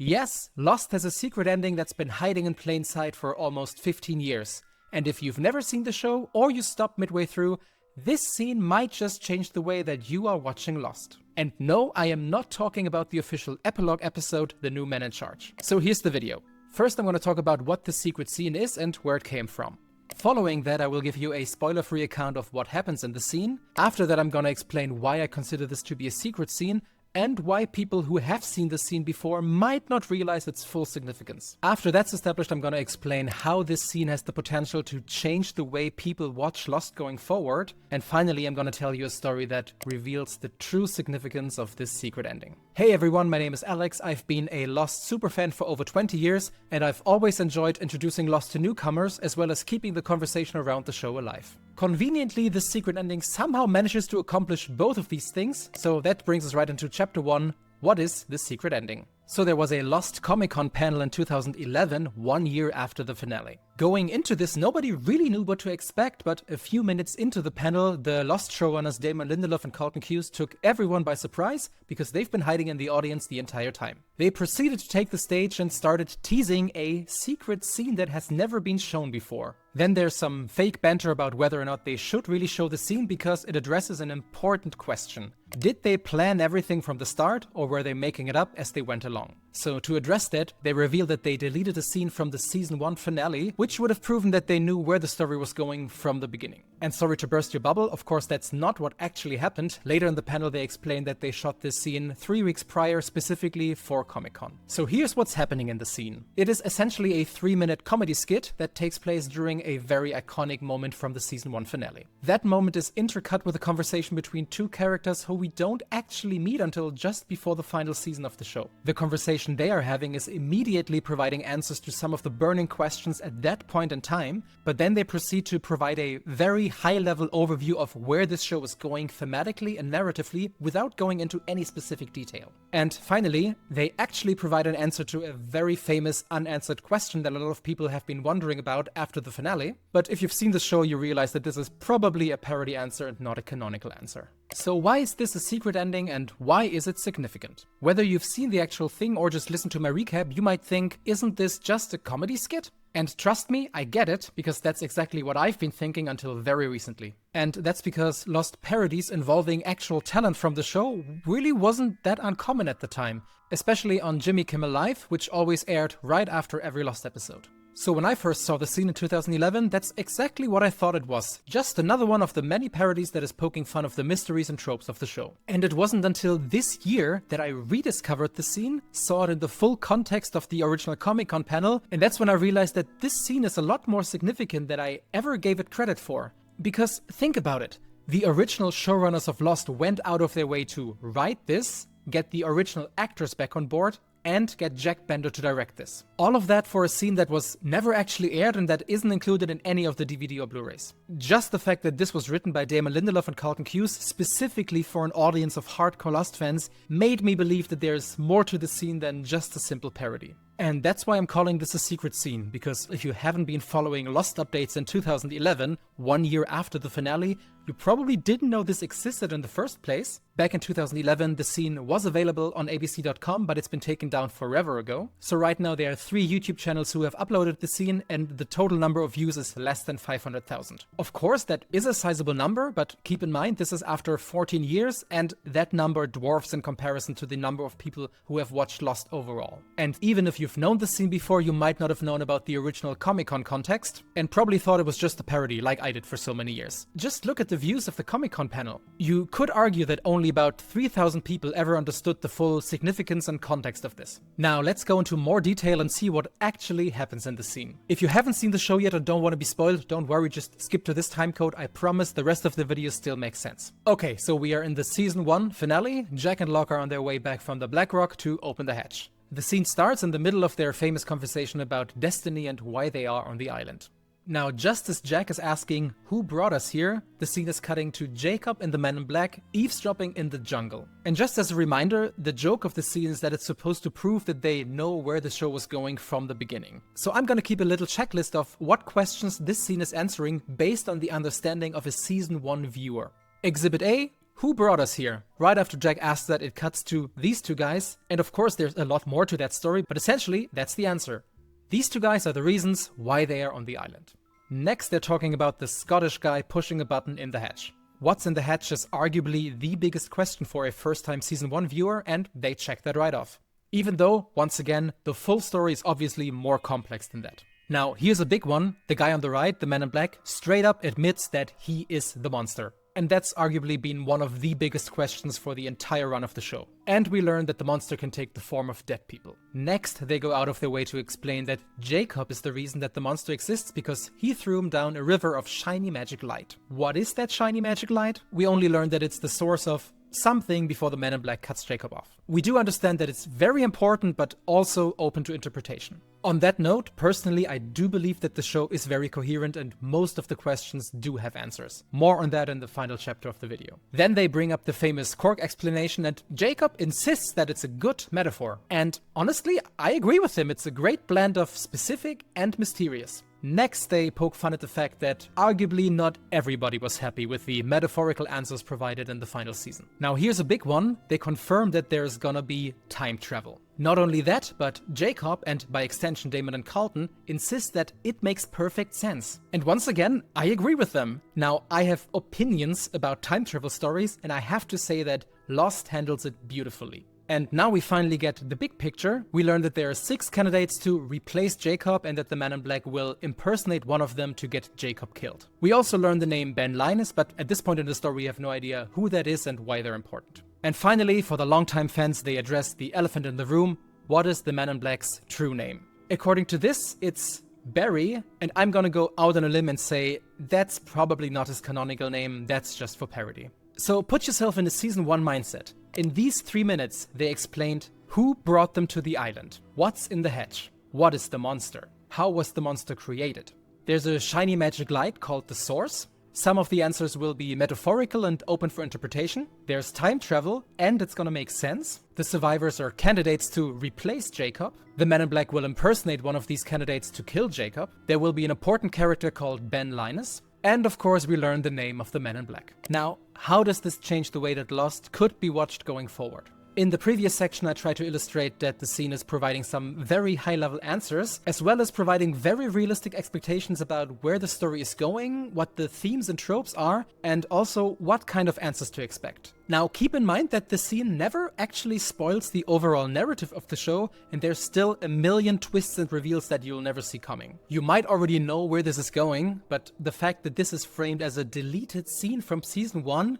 Yes, Lost has a secret ending that's been hiding in plain sight for almost 15 years. And if you've never seen the show or you stopped midway through, this scene might just change the way that you are watching Lost. And no, I am not talking about the official epilogue episode, The New Man in Charge. So here's the video. First, I'm going to talk about what the secret scene is and where it came from. Following that, I will give you a spoiler-free account of what happens in the scene. After that, I'm going to explain why I consider this to be a secret scene, and why people who have seen the scene before might not realize its full significance. After that's established, I'm gonna explain how this scene has the potential to change the way people watch Lost going forward. And finally, I'm gonna tell you a story that reveals the true significance of this secret ending. Hey everyone, my name is Alex. I've been a Lost superfan for over 20 years, and I've always enjoyed introducing Lost to newcomers, as well as keeping the conversation around the show alive. Conveniently, this secret ending somehow manages to accomplish both of these things, so that brings us right into Chapter 1, what is the secret ending? So there was a Lost Comic-Con panel in 2011, 1 year after the finale. Going into this, nobody really knew what to expect, but a few minutes into the panel, the Lost showrunners Damon Lindelof and Carlton Cuse took everyone by surprise because they've been hiding in the audience the entire time. They proceeded to take the stage and started teasing a secret scene that has never been shown before. Then there's some fake banter about whether or not they should really show the scene because it addresses an important question. Did they plan everything from the start, or were they making it up as they went along? So to address that, they revealed that they deleted a scene from the season 1 finale, which would have proven that they knew where the story was going from the beginning. And sorry to burst your bubble, of course that's not what actually happened. Later in the panel they explained that they shot this scene 3 weeks prior specifically for Comic-Con. So here's what's happening in the scene. It is essentially a 3-minute comedy skit that takes place during a very iconic moment from the season 1 finale. That moment is intercut with a conversation between two characters who we don't actually meet until just before the final season of the show. The conversation they are having is immediately providing answers to some of the burning questions at that point in time, but then they proceed to provide a very high-level overview of where this show is going thematically and narratively without going into any specific detail. And finally, they actually provide an answer to a very famous unanswered question that a lot of people have been wondering about after the finale, but if you've seen the show you realize that this is probably a parody answer and not a canonical answer. So why is this a secret ending and why is it significant? Whether you've seen the actual thing or just listened to my recap, you might think, isn't this just a comedy skit? And trust me, I get it, because that's exactly what I've been thinking until very recently. And that's because Lost parodies involving actual talent from the show really wasn't that uncommon at the time, especially on Jimmy Kimmel Live, which always aired right after every Lost episode. So when I first saw the scene in 2011, that's exactly what I thought it was. Just another one of the many parodies that is poking fun of the mysteries and tropes of the show. And it wasn't until this year that I rediscovered the scene, saw it in the full context of the original Comic-Con panel, and that's when I realized that this scene is a lot more significant than I ever gave it credit for. Because think about it, the original showrunners of Lost went out of their way to write this, get the original actors back on board, and get Jack Bender to direct this. All of that for a scene that was never actually aired and that isn't included in any of the DVD or Blu-rays. Just the fact that this was written by Damon Lindelof and Carlton Cuse specifically for an audience of hardcore Lost fans made me believe that there's more to the scene than just a simple parody. And that's why I'm calling this a secret scene, because if you haven't been following Lost updates in 2011, 1 year after the finale, you probably didn't know this existed in the first place. Back in 2011, the scene was available on abc.com, but it's been taken down forever ago. So right now there are 3 YouTube channels who have uploaded the scene, and the total number of views is less than 500,000. Of course, that is a sizable number, but keep in mind this is after 14 years, and that number dwarfs in comparison to the number of people who have watched Lost overall. And even if you've known the scene before, you might not have known about the original Comic-Con context, and probably thought it was just a parody like I did for so many years. Just look at the views of the Comic-Con panel. You could argue that only about 3,000 people ever understood the full significance and context of this. Now let's go into more detail and see what actually happens in the scene. If you haven't seen the show yet or don't want to be spoiled, don't worry, just skip to this time code. I promise the rest of the video still makes sense. Okay, so we are in the season 1 finale. Jack and Locke are on their way back from the Black Rock to open the hatch. The scene starts in the middle of their famous conversation about destiny and why they are on the island. Now, just as Jack is asking, who brought us here, the scene is cutting to Jacob and the Man in Black eavesdropping in the jungle. And just as a reminder, the joke of the scene is that it's supposed to prove that they know where the show was going from the beginning. So I'm gonna keep a little checklist of what questions this scene is answering based on the understanding of a season 1 viewer. Exhibit A, Who brought us here? Right after Jack asks that, it cuts to these two guys, and of course there's a lot more to that story, but essentially that's the answer. These two guys are the reasons why they are on the island. Next, they're talking about the Scottish guy pushing a button in the hatch. What's in the hatch is arguably the biggest question for a first-time Season 1 viewer, and they check that right off. Even though, once again, the full story is obviously more complex than that. Now, here's a big one. The guy on the right, the man in black, straight up admits that he is the monster. And that's arguably been one of the biggest questions for the entire run of the show. And we learn that the monster can take the form of dead people. Next, they go out of their way to explain that Jacob is the reason that the monster exists because he threw him down a river of shiny magic light. What is that shiny magic light? We only learn that it's the source of something before the man in black cuts Jacob off. We do understand that it's very important, but also open to interpretation. On that note, personally, I do believe that the show is very coherent and most of the questions do have answers. More on that in the final chapter of the video. Then they bring up the famous cork explanation and Jacob insists that it's a good metaphor. And honestly, I agree with him. It's a great blend of specific and mysterious. Next, they poke fun at the fact that arguably not everybody was happy with the metaphorical answers provided in the final season. Now here's a big one. They confirm that there's gonna be time travel. Not only that, but Jacob, and by extension Damon and Carlton, insist that it makes perfect sense. And once again, I agree with them. Now, I have opinions about time travel stories, and I have to say that Lost handles it beautifully. And now we finally get the big picture. We learn that there are 6 candidates to replace Jacob and that the man in black will impersonate one of them to get Jacob killed. We also learn the name Ben Linus, but at this point in the story we have no idea who that is and why they're important. And finally, for the longtime fans, they address the elephant in the room. What is the man in black's true name? According to this, it's Barry, and I'm gonna go out on a limb and say that's probably not his canonical name, that's just for parody. So put yourself in the Season 1 mindset. In these 3 minutes, they explained who brought them to the island, what's in the hatch, what is the monster, how was the monster created. There's a shiny magic light called the Source. Some of the answers will be metaphorical and open for interpretation. There's time travel, and it's gonna make sense. The survivors are candidates to replace Jacob. The man in black will impersonate one of these candidates to kill Jacob. There will be an important character called Ben Linus. And of course we learn the name of the man in black. Now, how does this change the way that Lost could be watched going forward? In the previous section I tried to illustrate that the scene is providing some very high-level answers, as well as providing very realistic expectations about where the story is going, what the themes and tropes are, and also what kind of answers to expect. Now keep in mind that the scene never actually spoils the overall narrative of the show, and there's still a million twists and reveals that you'll never see coming. You might already know where this is going, but the fact that this is framed as a deleted scene from Season 1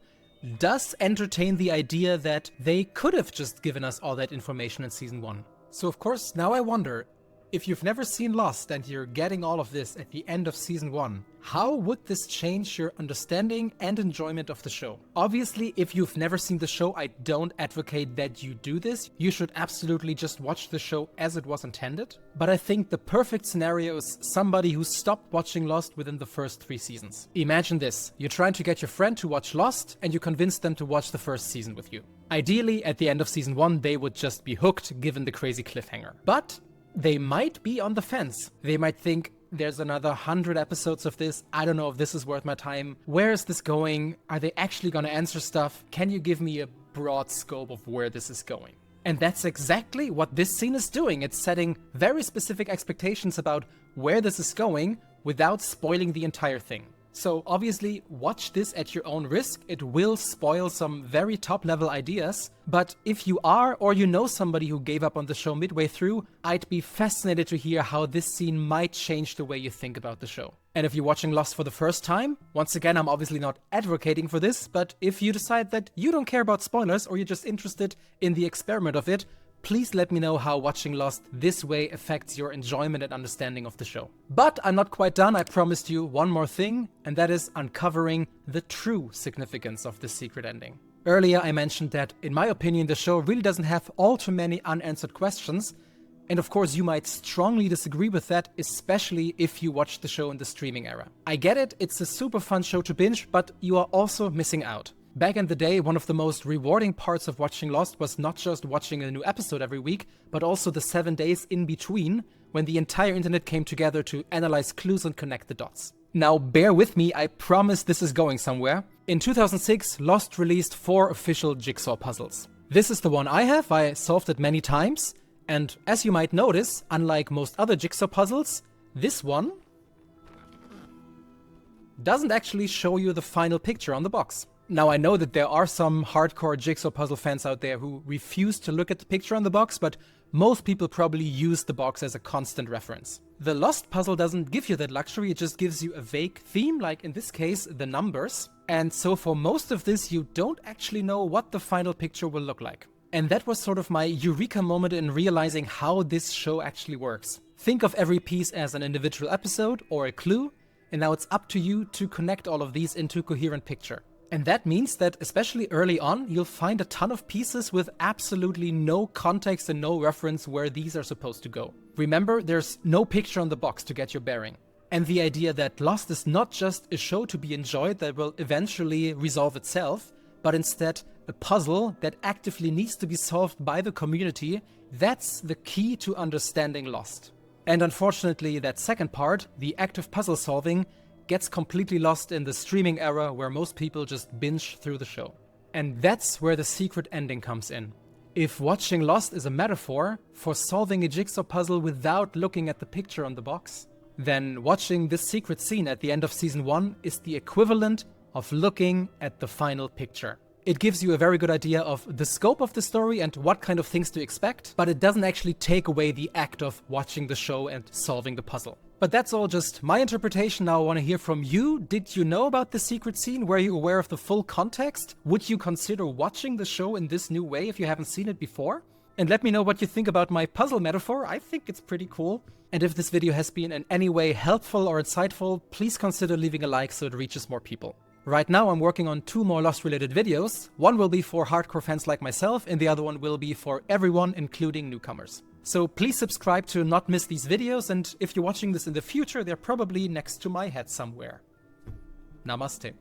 does entertain the idea that they could have just given us all that information in Season 1. So of course, now I wonder, if you've never seen Lost and you're getting all of this at the end of Season 1, how would this change your understanding and enjoyment of the show? Obviously, if you've never seen the show, I don't advocate that you do this. You should absolutely just watch the show as it was intended. But I think the perfect scenario is somebody who stopped watching Lost within the first 3 seasons. Imagine this. You're trying to get your friend to watch Lost and you convince them to watch the first season with you. Ideally, at the end of Season 1, they would just be hooked given the crazy cliffhanger. But they might be on the fence. They might think, there's another 100 episodes of this. I don't know if this is worth my time. Where is this going? Are they actually gonna answer stuff? Can you give me a broad scope of where this is going? And that's exactly what this scene is doing. It's setting very specific expectations about where this is going without spoiling the entire thing. So obviously, watch this at your own risk. It will spoil some very top-level ideas, but if you are or you know somebody who gave up on the show midway through, I'd be fascinated to hear how this scene might change the way you think about the show. And if you're watching Lost for the first time, once again, I'm obviously not advocating for this, but if you decide that you don't care about spoilers or you're just interested in the experiment of it, please let me know how watching Lost this way affects your enjoyment and understanding of the show. But I'm not quite done. I promised you one more thing, and that is uncovering the true significance of this secret ending. Earlier I mentioned that, in my opinion, the show really doesn't have all too many unanswered questions, and of course you might strongly disagree with that, especially if you watch the show in the streaming era. I get it, it's a super fun show to binge, but you are also missing out. Back in the day, one of the most rewarding parts of watching Lost was not just watching a new episode every week, but also the 7 days in between, when the entire internet came together to analyze clues and connect the dots. Now bear with me, I promise this is going somewhere. In 2006, Lost released 4 official jigsaw puzzles. This is the one I have, I solved it many times, and as you might notice, unlike most other jigsaw puzzles, this one doesn't actually show you the final picture on the box. Now I know that there are some hardcore jigsaw puzzle fans out there who refuse to look at the picture on the box, but most people probably use the box as a constant reference. The Lost puzzle doesn't give you that luxury, it just gives you a vague theme, like in this case, the numbers. And so for most of this, you don't actually know what the final picture will look like. And that was sort of my eureka moment in realizing how this show actually works. Think of every piece as an individual episode or a clue, and now it's up to you to connect all of these into a coherent picture. And that means that, especially early on, you'll find a ton of pieces with absolutely no context and no reference where these are supposed to go. Remember, there's no picture on the box to get your bearing. And the idea that Lost is not just a show to be enjoyed that will eventually resolve itself, but instead a puzzle that actively needs to be solved by the community, that's the key to understanding Lost. And unfortunately, that second part, the active puzzle solving, gets completely lost in the streaming era where most people just binge through the show. And that's where the secret ending comes in. If watching Lost is a metaphor for solving a jigsaw puzzle without looking at the picture on the box, then watching this secret scene at the end of season 1 is the equivalent of looking at the final picture. It gives you a very good idea of the scope of the story and what kind of things to expect, but it doesn't actually take away the act of watching the show and solving the puzzle. But that's all just my interpretation. Now I want to hear from you. Did you know about the secret scene? Were you aware of the full context? Would you consider watching the show in this new way if you haven't seen it before? And let me know what you think about my puzzle metaphor. I think it's pretty cool. And if this video has been in any way helpful or insightful, please consider leaving a like so it reaches more people. Right now I'm working on 2 more Lost related videos. One will be for hardcore fans like myself and the other one will be for everyone, including newcomers. So please subscribe to not miss these videos, and if you're watching this in the future, they're probably next to my head somewhere. Namaste.